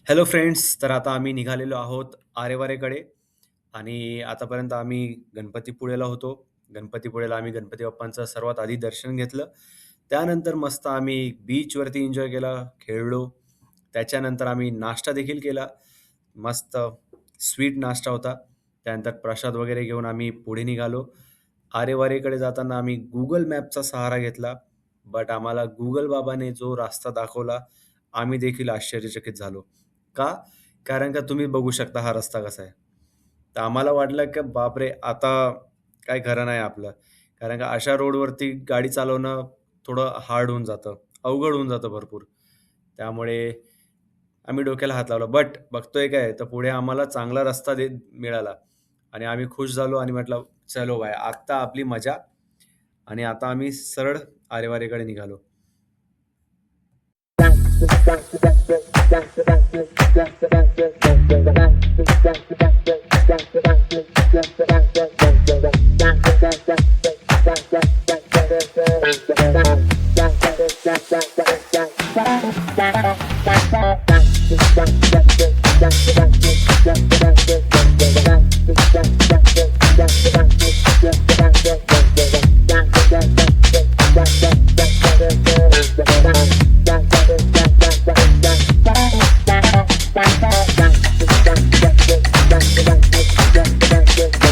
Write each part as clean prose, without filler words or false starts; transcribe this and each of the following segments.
Hello friends, तर आता आम्ही निघालेलो आहोत आरेवारेकडे आणि आतापर्यंत आम्ही गणपतीपुळेला होतो. गणपतीपुळेला आम्ही गणपती बाप्पांचं सर्वात आधी दर्शन घेतलं. त्यानंतर मस्त आम्ही बीचवरती एन्जॉय केला, खेळलो. त्याच्यानंतर आम्ही नाश्ता देखील केला. मस्त स्वीट नाश्ता होता. त्यानंतर प्रसाद वगैरे घेऊन आम्ही पुढे निघालो. आरेवारेकडे जाताना आम्ही Google मॅपचा सहारा घेतला. बट आम्हाला Google बाबाने जो रस्ता दाखवला, आम्ही देखील आश्चर्यचकित झालो. का? कारण का तुम्ही बघू शकता हा रस्ता कसा आहे. तर आम्हाला वाटलं की बापरे! आता काही खरं नाही आपलं. कारण का अशा रोडवरती गाडी चालवणं थोडं हार्ड होऊन जातं, अवघड होऊन जातं भरपूर. त्यामुळे आम्ही डोक्याला हात लावला. बट बघतोय काय, तर पुढे आम्हाला चांगला रस्ता मिळाला आणि आम्ही खुश झालो आणि म्हटलं, "चलो भाई, आता आपली मजा." आणि आता आम्ही सरळ आरेवारेकडे निघालो.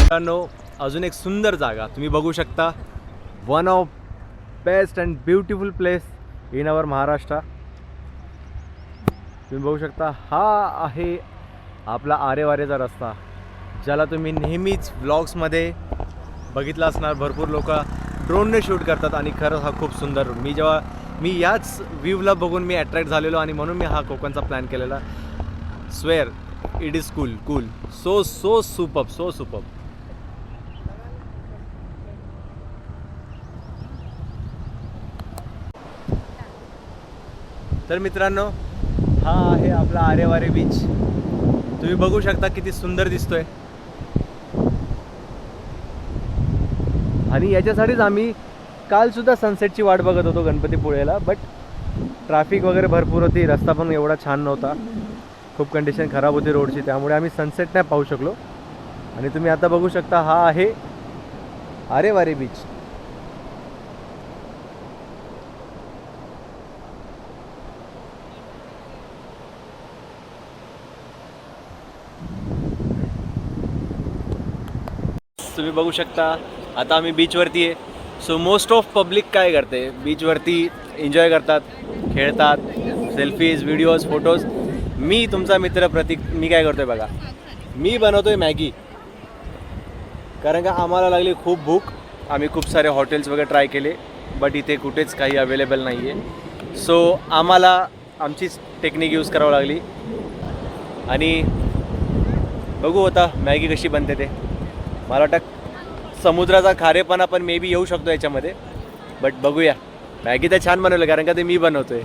मित्रांनो, अजून एक सुंदर जागा तुम्ही बघू शकता. One of best and beautiful place in our Maharashtra. तुम्ही बघू शकता, हा आहे आपला आरेवारेचा रस्ता, ज्याला तुम्ही नेहमीच व्लॉग्समध्ये बघितला असणार. भरपूर लोक ड्रोनने शूट करतात आणि खरंच हा खूप सुंदर. मी याच व्ह्यूला बघून मी अट्रॅक्ट झालेलो आणि म्हणून मी हा कोकणचा प्लॅन केलेला. Swear it is cool so superb. तर मित्रांनो, हा आहे आपला आरेवारे बीच. तुम्ही बघू शकता किती सुंदर दिसतोय. आणि याच्यासाठीच आम्ही कालसुद्धा सनसेटची वाट बघत होतो गणपतीपुळेला. बट ट्रॅफिक वगैरे भरपूर होती, रस्ता पण एवढा छान नव्हता, खूप कंडिशन खराब होती रोडची, त्यामुळे आम्ही सनसेट नाही पाहू शकलो. आणि तुम्ही आता बघू शकता, हा आहे आरेवारे बीच. तुम्ही बघू शकता, आता आम्ही बीचवरती आहे. सो मोस्ट ऑफ पब्लिक काय करते, बीचवरती एन्जॉय करतात, खेळतात, सेल्फीज, व्हिडिओज, फोटोज. मी तुमचा मित्र प्रतीक, मी काय करतोय बघा, मी बनवतोय मॅगी. कारण का आम्हाला लागली खूप भूक. आम्ही खूप सारे हॉटेल्स वगैरे ट्राय केले, बट इथे कुठेच काही अवेलेबल नाही आहे. सो आम्हाला आमचीच टेक्निक यूज करावं लागली आणि बघू आता मॅगी कशी बनते ते. मला वाटतं समुद्राचा खारेपणा पण मे बी येऊ शकतो याच्यामध्ये, बट बघूया. मॅगी तर छान बनवलं, कारण का ते मी बनवतोय.